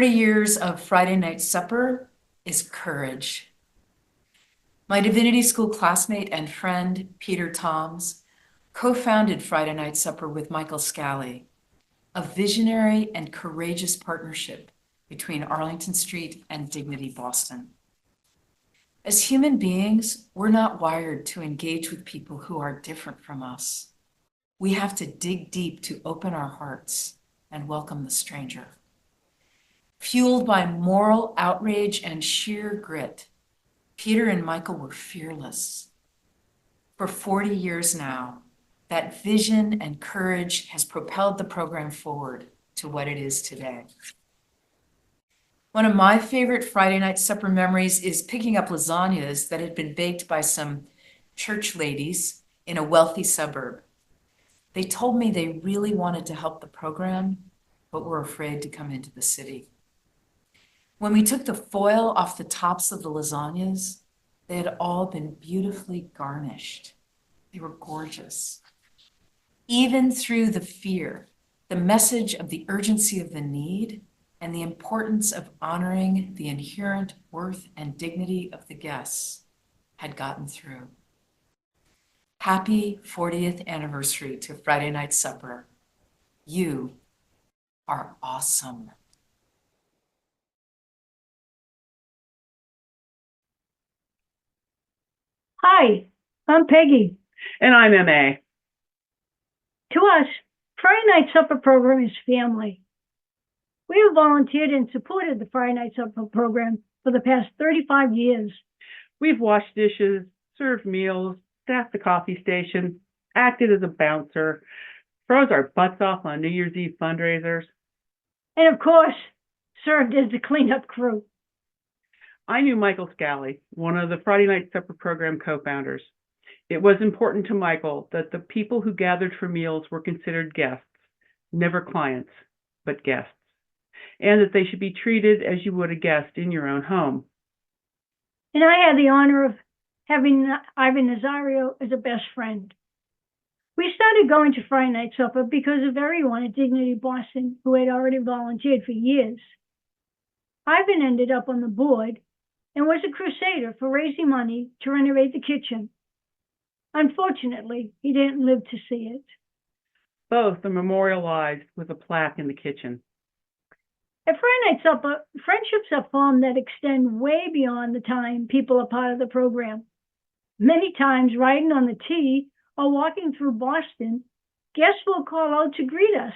40 years of Friday night supper is courage. My divinity school classmate and friend, Peter Toms, co-founded Friday Night Supper with Michael Scally, a visionary and courageous partnership between Arlington Street and Dignity Boston. As human beings, we're not wired to engage with people who are different from us. We have to dig deep to open our hearts and welcome the stranger. Fueled by moral outrage and sheer grit, Peter and Michael were fearless. For 40 years now, that vision and courage has propelled the program forward to what it is today. One of my favorite Friday night supper memories is picking up lasagnas that had been baked by some church ladies in a wealthy suburb. They told me they really wanted to help the program, but were afraid to come into the city. When we took the foil off the tops of the lasagnas, they had all been beautifully garnished. They were gorgeous. Even through the fear, the message of the urgency of the need and the importance of honoring the inherent worth and dignity of the guests had gotten through. Happy 40th anniversary to Friday Night Supper. You are awesome. Hi, I'm Peggy. And I'm MA. To us, Friday Night Supper program is family. We have volunteered and supported the Friday Night Supper program for the past 35 years. We've washed dishes, served meals, staffed the coffee station, acted as a bouncer, froze our butts off on New Year's Eve fundraisers. And of course, served as the cleanup crew. I knew Michael Scally, one of the Friday Night Supper program co-founders. It was important to Michael that the people who gathered for meals were considered guests, never clients, but guests, and that they should be treated as you would a guest in your own home. And I had the honor of having Ivan Nazario as a best friend. We started going to Friday Night Supper because of everyone at Dignity Boston who had already volunteered for years. Ivan ended up on the board and was a crusader for raising money to renovate the kitchen. Unfortunately, he didn't live to see it. Both are memorialized with a plaque in the kitchen. At Friday Night Supper, friendships are formed that extend way beyond the time people are part of the program. Many times, riding on the T or walking through Boston, guests will call out to greet us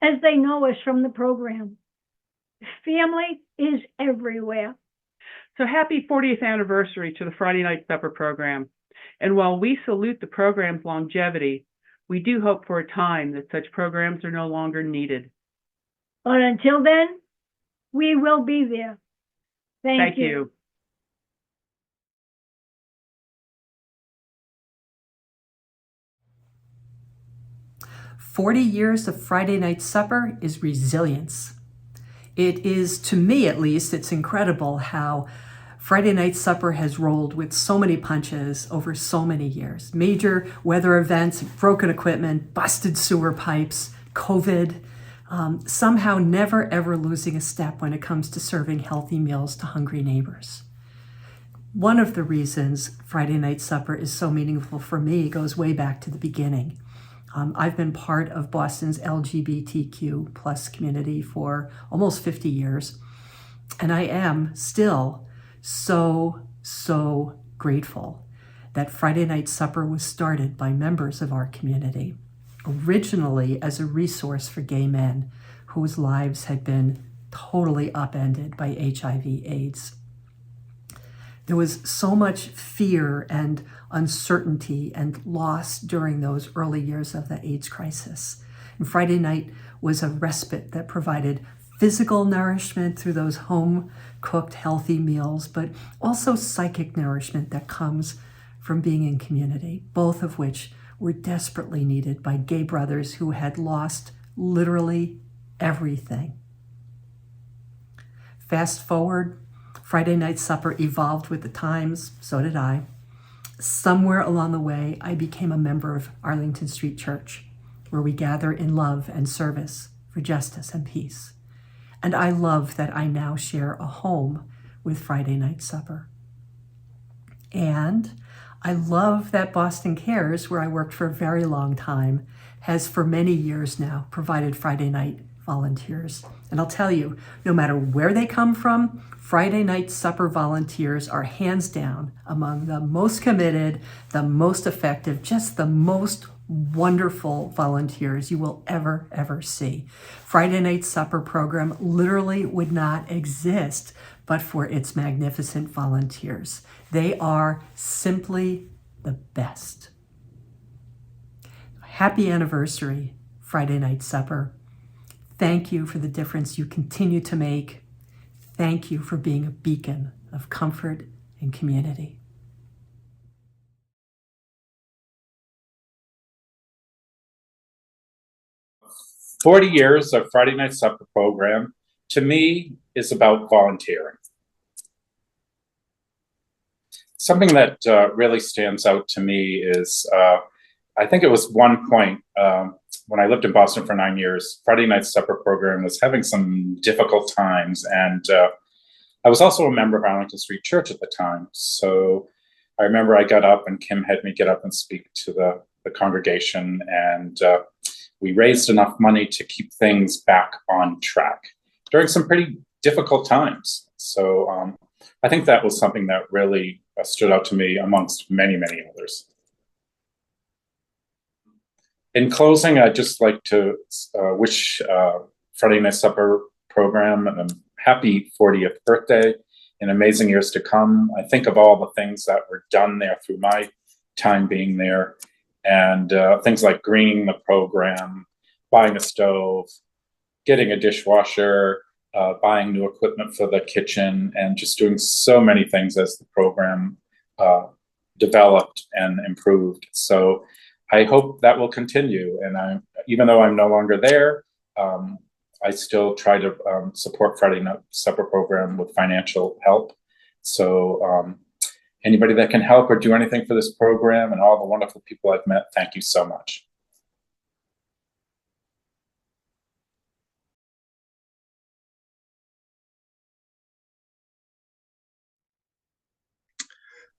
as they know us from the program. Family is everywhere. So happy 40th anniversary to the Friday Night Supper program. And while we salute the program's longevity, we do hope for a time that such programs are no longer needed. But until then, we will be there. Thank you. 40 years of Friday Night Supper is resilience. It is, to me at least, it's incredible how Friday Night Supper has rolled with so many punches over so many years. Major weather events, broken equipment, busted sewer pipes, COVID, somehow never ever losing a step when it comes to serving healthy meals to hungry neighbors. One of the reasons Friday Night Supper is so meaningful for me goes way back to the beginning. I've been part of Boston's LGBTQ plus community for almost 50 years, and I am still so grateful that Friday Night Supper was started by members of our community, originally as a resource for gay men whose lives had been totally upended by HIV/AIDS. There was so much fear and uncertainty and loss during those early years of the AIDS crisis. And Friday night was a respite that provided physical nourishment through those home-cooked healthy meals, but also psychic nourishment that comes from being in community, both of which were desperately needed by gay brothers who had lost literally everything. Fast forward, Friday Night Supper evolved with the times, so did I. Somewhere along the way, I became a member of Arlington Street Church, where we gather in love and service for justice and peace. And I love that I now share a home with Friday Night Supper. And I love that Boston Cares, where I worked for a very long time, has for many years now provided Friday night volunteers. And I'll tell you, no matter where they come from, Friday Night Supper volunteers are hands down among the most committed, the most effective, just the most wonderful volunteers you will ever see. Friday Night Supper program literally would not exist but for its magnificent volunteers. They are simply the best. Happy anniversary, Friday Night Supper. Thank you for the difference you continue to make. Thank you for being a beacon of comfort and community. "40 years of Friday Night Supper program, to me, is about volunteering. Something that really stands out to me is, I think it was one point when I lived in Boston for 9 years, Friday Night Supper program was having some difficult times. And I was also a member of Arlington Street Church at the time. So I remember I got up and Kim had me get up and speak to the congregation. And we raised enough money to keep things back on track during some pretty difficult times. So I think that was something that really stood out to me amongst many others. In closing, I'd just like to wish Friday Night Supper program a happy 40th birthday and amazing years to come. I think of all the things that were done there through my time being there, and things like greening the program, buying a stove, getting a dishwasher, buying new equipment for the kitchen, and just doing so many things as the program developed and improved. So I hope that will continue. And even though I'm no longer there, I still try to support Friday Night Supper program with financial help. So anybody that can help or do anything for this program and all the wonderful people I've met, thank you so much.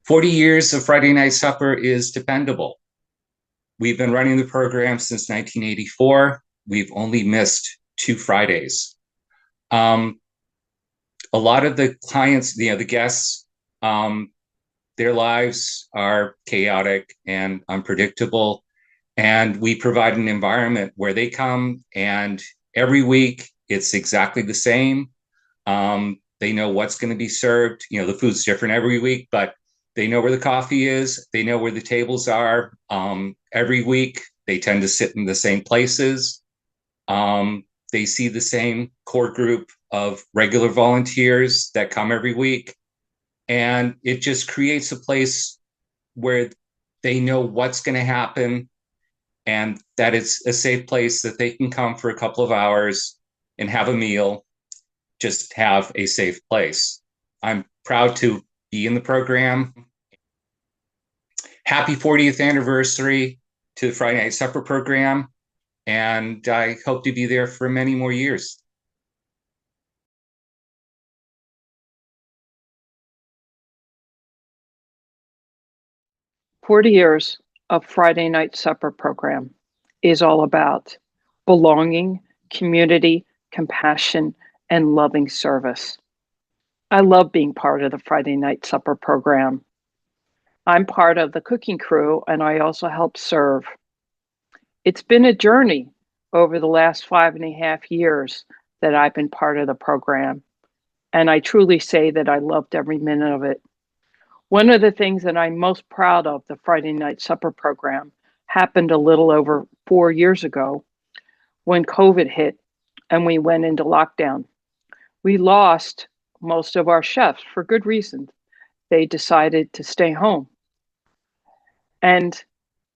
"40 years of Friday Night Supper is dependable. We've been running the program since 1984. We've only missed 2 Fridays. A lot of the clients, the guests, their lives are chaotic and unpredictable. And we provide an environment where they come, and every week it's exactly the same. They know what's going to be served. The food's different every week, but they know where the coffee is. They know where the tables are. Every week, they tend to sit in the same places. They see the same core group of regular volunteers that come every week. And it just creates a place where they know what's going to happen, and that it's a safe place that they can come for a couple of hours and have a meal, just have a safe place. I'm proud to be in the program. Happy 40th anniversary to the Friday Night Supper program, and I hope to be there for many more years. "40 years of Friday Night Supper program is all about belonging, community, compassion, and loving service. I love being part of the Friday Night Supper program. I'm part of the cooking crew, and I also help serve. It's been a journey over the last 5.5 years that I've been part of the program, and I truly say that I loved every minute of it. One of the things that I'm most proud of the Friday Night Supper program happened a little over 4 years ago when COVID hit and we went into lockdown. We lost most of our chefs for good reason. They decided to stay home. And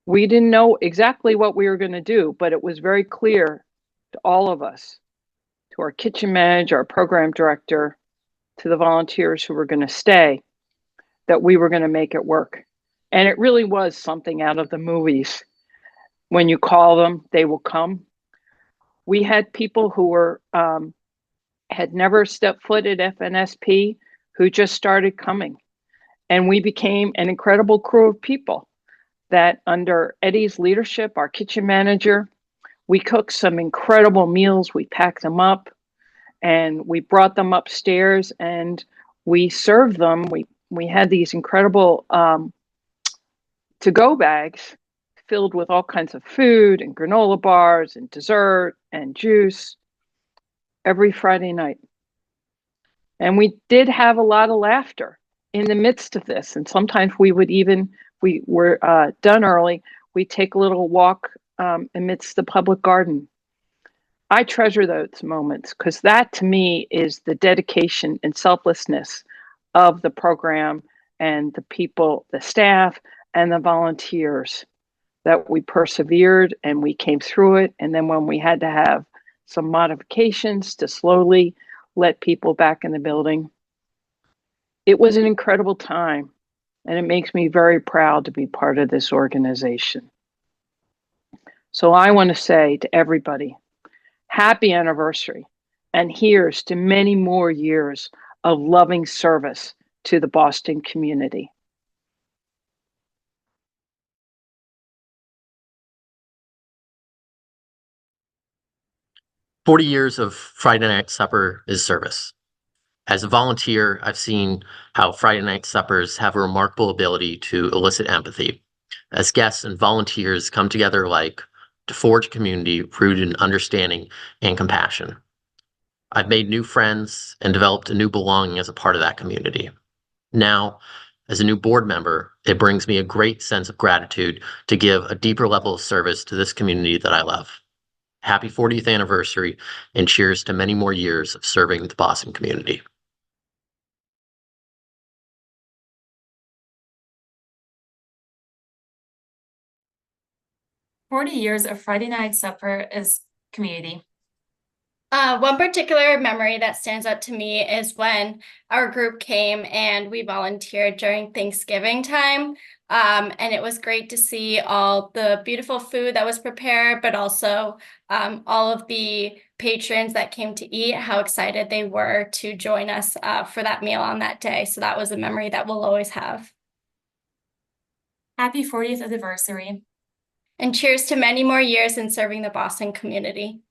we didn't know exactly what we were going to do, but it was very clear to all of us, to our kitchen manager, our program director, to the volunteers who were going to stay, that we were going to make it work. And it really was something out of the movies. When you call them, they will come. We had people who were had never stepped foot at FNSP who just started coming. And we became an incredible crew of people that under Eddie's leadership, our kitchen manager, we cooked some incredible meals. We packed them up and we brought them upstairs and we served them. We had these incredible to-go bags filled with all kinds of food and granola bars and dessert and juice every Friday night. And we did have a lot of laughter in the midst of this. And sometimes we would even, we were done early, we'd take a little walk amidst the public garden. I treasure those moments because that to me is the dedication and selflessness of the program and the people, the staff and the volunteers, that we persevered and we came through it. And then when we had to have some modifications to slowly let people back in the building, it was an incredible time. And it makes me very proud to be part of this organization. So I want to say to everybody, happy anniversary, and here's to many more years of loving service to the Boston community. "40 years of Friday Night Supper is service. As a volunteer, I've seen how Friday Night Suppers have a remarkable ability to elicit empathy, as guests and volunteers come together alike to forge a community rooted in understanding and compassion. I've made new friends and developed a new belonging as a part of that community. Now, as a new board member, it brings me a great sense of gratitude to give a deeper level of service to this community that I love. Happy 40th anniversary, and cheers to many more years of serving the Boston community." "40 years of Friday Night Supper is community." One particular memory that stands out to me is when our group came and we volunteered during Thanksgiving time. And it was great to see all the beautiful food that was prepared, but also all of the patrons that came to eat, how excited they were to join us for that meal on that day. So that was a memory that we'll always have. Happy 40th anniversary. And cheers to many more years in serving the Boston community.